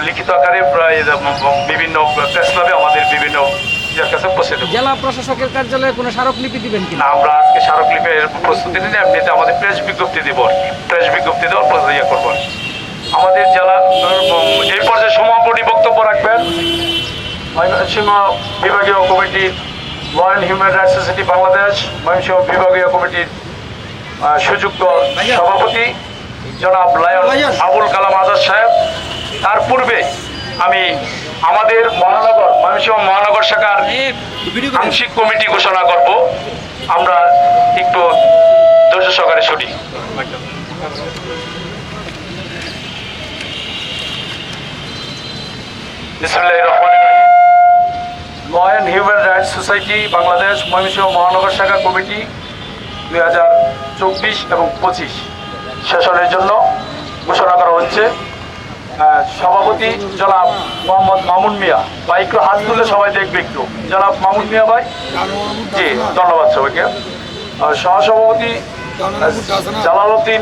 লিখিত আকারে প্রায় বিভিন্ন প্রেস ক্লাবে আমাদের বিভিন্ন ইয়ের কাছে পৌঁছে দেবো। জেলা প্রশাসকের কার্যালয়ে কোনো স্মারকলিপি দিবেন না, কিনা? আমরা আজকে স্মারকলিপির প্রস্তুতি নিয়ে এমনিতে আমাদের প্রেস বিজ্ঞপ্তি দেবো আর কি, প্রেস বিজ্ঞপ্তি দেওয়ার ইয়ে করবো আর কি। আমাদের জেলা এই পর্যায়ে সমাপনী বক্তব্য রাখবেন ময়মনসিংহ বিভাগীয় কমিটির law and human rights society Bangladesh Mymensingh বিভাগীয় কমিটির সুযোগ্য সভাপতি জনাব লায়ন আবুল কালাম আজাদ সাহেব। তার পূর্বে আমি আমাদের ময়মনসিংহ মহানগর শাখার আংশিক কমিটি ঘোষণা করব। আমরা একটু ধৈর্য সহকারে শুনি। বিসমিল্লাহির রহমানির রহিম। Law and human rights society Bangladesh Mymensingh মহানগর শাখা কমিটি 2024 এবং 25 সেশনের জন্য ঘোষণা করা হচ্ছে। সভাপতি জনাব মোহাম্মদ মামুন মিয়া ভাই, একটু হাত তুলে সবাই দেখবে একটু। জনাব মামুন মিয়া ভাই, জি ধন্যবাদ সবাইকে। সহসভাপতি জালালউদ্দিন